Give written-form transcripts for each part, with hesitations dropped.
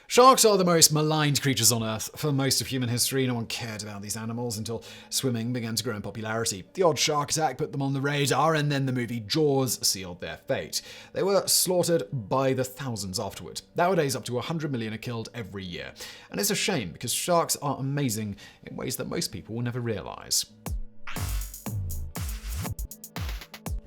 Sharks are the most maligned creatures on Earth. For most of human history, no one cared about these animals until swimming began to grow in popularity. The odd shark attack put them on the radar, and then the movie Jaws sealed their fate. They were slaughtered by the thousands afterward. Nowadays, up to 100 million are killed every year. And it's a shame, because sharks are amazing in ways that most people will never realize.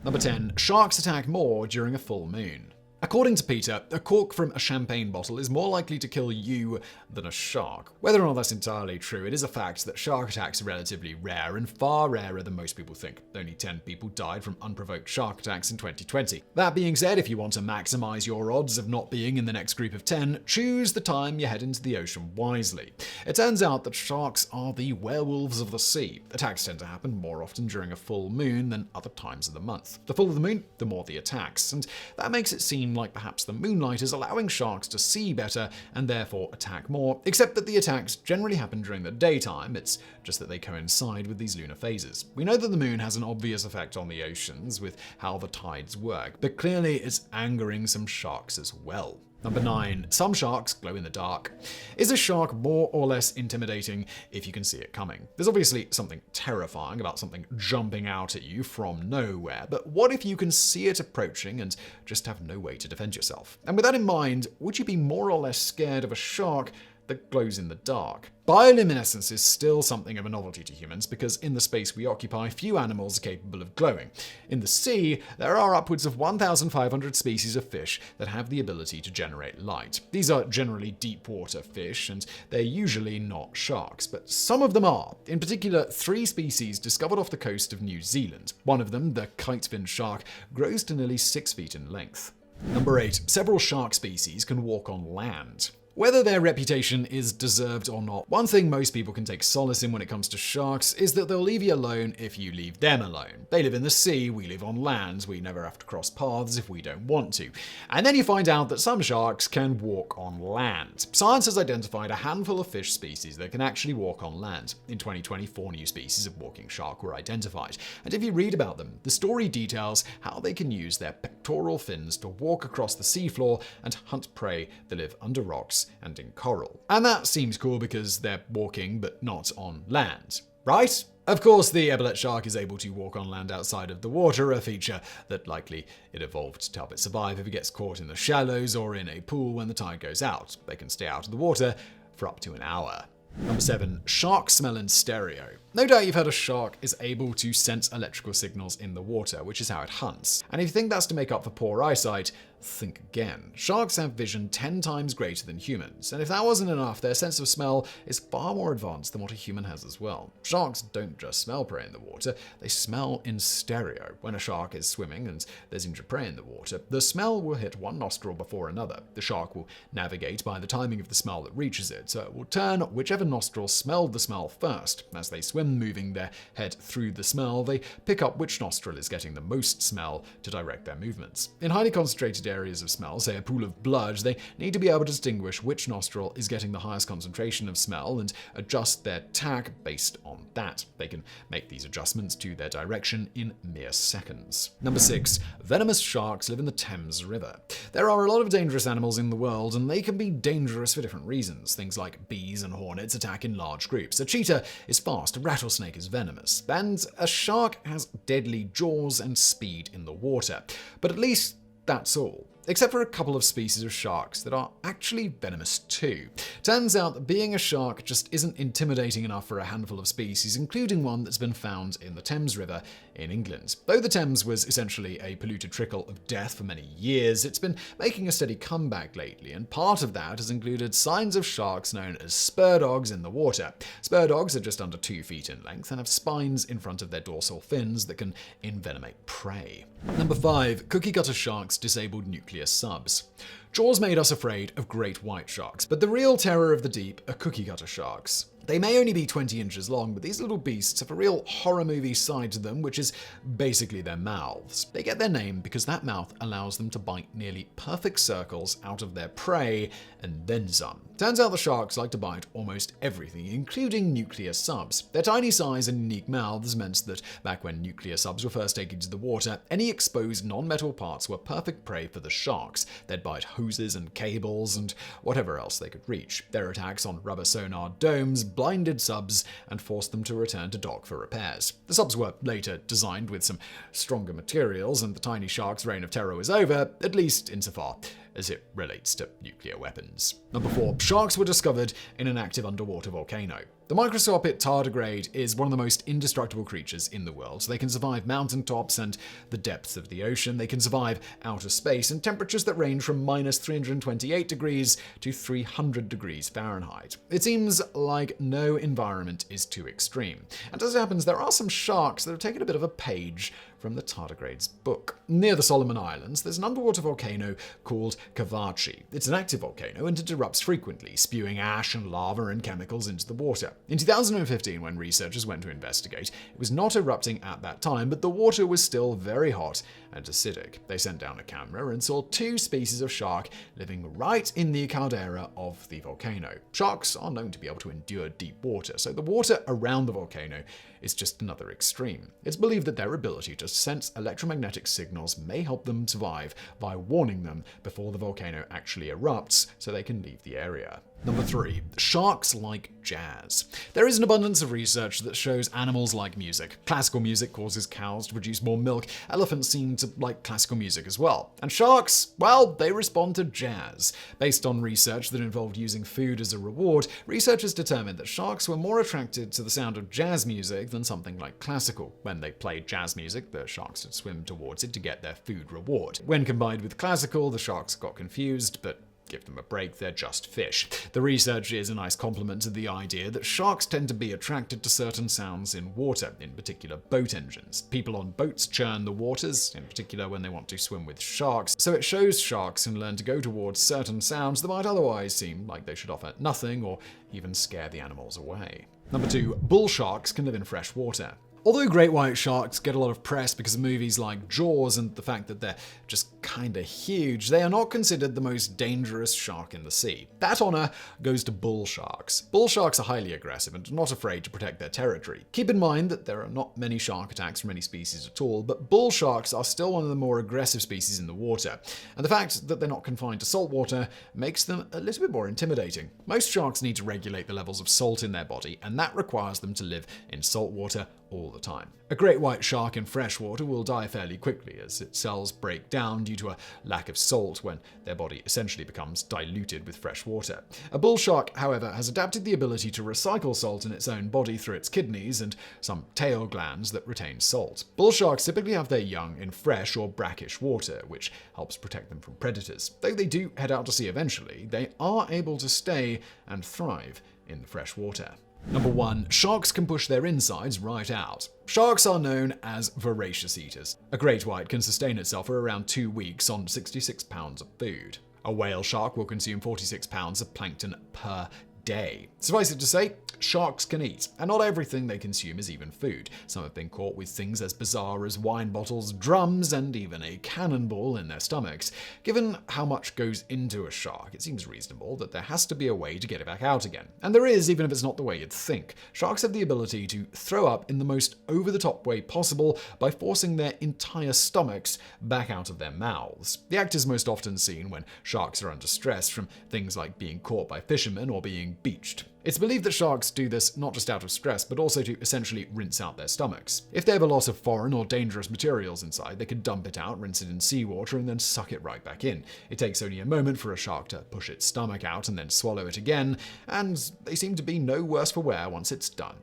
Number 10. Sharks attack more during a full moon. According to Peter, a cork from a champagne bottle is more likely to kill you than a shark. Whether or not that's entirely true, it is a fact that shark attacks are relatively rare and far rarer than most people think. Only 10 people died from unprovoked shark attacks in 2020. That being said, if you want to maximize your odds of not being in the next group of 10, choose the time you head into the ocean wisely. It turns out that sharks are the werewolves of the sea. Attacks tend to happen more often during a full moon than other times of the month. The fuller the moon, the more the attacks, and that makes it seem like perhaps the moonlight is allowing sharks to see better and therefore attack more, except that the attacks generally happen during the daytime. It's just that they coincide with these lunar phases. We know that the moon has an obvious effect on the oceans with how the tides work, but clearly it's angering some sharks as well. Number 9. Some sharks glow in the dark. Is a shark more or less intimidating if you can see it coming? There's obviously something terrifying about something jumping out at you from nowhere, but what if you can see it approaching and just have no way to defend yourself? And with that in mind, would you be more or less scared of a shark that glows in the dark? Bioluminescence is still something of a novelty to humans because in the space we occupy, few animals are capable of glowing. In the sea, there are upwards of 1,500 species of fish that have the ability to generate light. These are generally deep water fish, and they're usually not sharks, but some of them are. In particular, 3 species discovered off the coast of New Zealand. One of them, the kitefin shark, grows to nearly 6 feet in length. Number 8. Several shark species can walk on land. Whether their reputation is deserved or not, one thing most people can take solace in when it comes to sharks is that they'll leave you alone if you leave them alone. They live in the sea, we live on land, we never have to cross paths if we don't want to. And then you find out that some sharks can walk on land. Science has identified a handful of fish species that can actually walk on land. In 2020, 4 new species of walking shark were identified. And if you read about them, the story details how they can use their pectoral fins to walk across the seafloor and hunt prey that live under rocks and in coral. And that seems cool because they're walking but not on land, right? Of course, the epaulette shark is able to walk on land outside of the water, a feature that likely it evolved to help it survive if it gets caught in the shallows or in a pool when the tide goes out. They can stay out of the water for up to an hour. Number 7. Sharks smell in stereo. No doubt you've heard a shark is able to sense electrical signals in the water, which is how it hunts. And if you think that's to make up for poor eyesight, think again. Sharks have vision 10 times greater than humans, and if that wasn't enough, their sense of smell is far more advanced than what a human has as well. Sharks don't just smell prey in the water, they smell in stereo. When a shark is swimming and there's injured prey in the water, the smell will hit one nostril before another. The shark will navigate by the timing of the smell that reaches it, so it will turn whichever nostril smelled the smell first. As they swim, moving their head through the smell, they pick up which nostril is getting the most smell to direct their movements. In highly concentrated areas of smell, say a pool of blood, they need to be able to distinguish which nostril is getting the highest concentration of smell and adjust their tack based on that. They can make these adjustments to their direction in mere seconds. Number 6. Venomous sharks live in the Thames River. There are a lot of dangerous animals in the world, and they can be dangerous for different reasons. Things like bees and hornets attack in large groups. A cheetah is fast, a rattlesnake is venomous, and a shark has deadly jaws and speed in the water. But at least that's all. Except for a couple of species of sharks that are actually venomous too. Turns out that being a shark just isn't intimidating enough for a handful of species, including one that's been found in the Thames River in England. Though the Thames was essentially a polluted trickle of death for many years, it's been making a steady comeback lately, and part of that has included signs of sharks known as spur dogs in the water. Spur dogs are just under 2 feet in length and have spines in front of their dorsal fins that can envenomate prey. Number 5. Cookie cutter sharks disabled nuclear subs. Jaws made us afraid of great white sharks, but the real terror of the deep are cookie cutter sharks. They may only be 20 inches long, but these little beasts have a real horror movie side to them, which is basically their mouths. They get their name because that mouth allows them to bite nearly perfect circles out of their prey and then some. Turns out the sharks like to bite almost everything, including nuclear subs. Their tiny size and unique mouths meant that back when nuclear subs were first taken to the water, any exposed non-metal parts were perfect prey for the sharks. They'd bite hoses and cables and whatever else they could reach. Their attacks on rubber sonar domes blinded subs and forced them to return to dock for repairs. The subs were later designed with some stronger materials, and the tiny shark's reign of terror was over, at least insofar as it relates to nuclear weapons. Number 4. Sharks were discovered in an active underwater volcano. The microscopic tardigrade is one of the most indestructible creatures in the world. They can survive mountaintops and the depths of the ocean. They can survive outer space and temperatures that range from minus 328 degrees to 300 degrees Fahrenheit. It seems like no environment is too extreme. And as it happens, there are some sharks that have taken a bit of a page from the tardigrade's book. Near the Solomon Islands, there's an underwater volcano called Kavachi. It's an active volcano and it erupts frequently, spewing ash and lava and chemicals into the water. In 2015, when researchers went to investigate, it was not erupting at that time, but the water was still very hot and acidic. They sent down a camera and saw 2 species of shark living right in the caldera of the volcano. Sharks are known to be able to endure deep water, so the water around the volcano is just another extreme. It's believed that their ability to sense electromagnetic signals may help them survive by warning them before the volcano actually erupts so they can leave the area. Number 3. Sharks like jazz. There is an abundance of research that shows animals like music. Classical music causes cows to produce more milk. Elephants seem to like classical music as well. And sharks, well, they respond to jazz. Based on research that involved using food as a reward, researchers determined that sharks were more attracted to the sound of jazz music than something like classical. When they played jazz music, the sharks would swim towards it to get their food reward. When combined with classical, the sharks got confused, but give them a break, they're just fish. The research is a nice complement to the idea that sharks tend to be attracted to certain sounds in water, in particular boat engines. People on boats churn the waters, in particular when they want to swim with sharks, so it shows sharks can learn to go towards certain sounds that might otherwise seem like they should offer nothing or even scare the animals away. Number 2. Bull sharks can live in fresh water. Although great white sharks get a lot of press because of movies like Jaws and the fact that they're just kinda huge, they are not considered the most dangerous shark in the sea. That honor goes to bull sharks. Bull sharks are highly aggressive and not afraid to protect their territory. Keep in mind that there are not many shark attacks from any species at all, but bull sharks are still one of the more aggressive species in the water. And the fact that they're not confined to salt water makes them a little bit more intimidating. Most sharks need to regulate the levels of salt in their body, and that requires them to live in salt water all the time. A great white shark in freshwater will die fairly quickly as its cells break down due to a lack of salt when their body essentially becomes diluted with fresh water. A bull shark, however, has adapted the ability to recycle salt in its own body through its kidneys and some tail glands that retain salt. Bull sharks typically have their young in fresh or brackish water, which helps protect them from predators. Though they do head out to sea eventually, they are able to stay and thrive in the fresh water. Number 1. Sharks can push their insides right out. Sharks are known as voracious eaters. A great white can sustain itself for around 2 weeks on 66 pounds of food. A whale shark will consume 46 pounds of plankton per day. Suffice it to say, sharks can eat, and not everything they consume is even food. Some have been caught with things as bizarre as wine bottles, drums, and even a cannonball in their stomachs. Given how much goes into a shark, it seems reasonable that there has to be a way to get it back out again. And there is, even if it's not the way you'd think. Sharks have the ability to throw up in the most over-the-top way possible by forcing their entire stomachs back out of their mouths. The act is most often seen when sharks are under stress from things like being caught by fishermen or being beached. It's believed that sharks do this not just out of stress, but also to essentially rinse out their stomachs. If they have a lot of foreign or dangerous materials inside, they could dump it out, rinse it in seawater, and then suck it right back in. It takes only a moment for a shark to push its stomach out and then swallow it again, and they seem to be no worse for wear once it's done.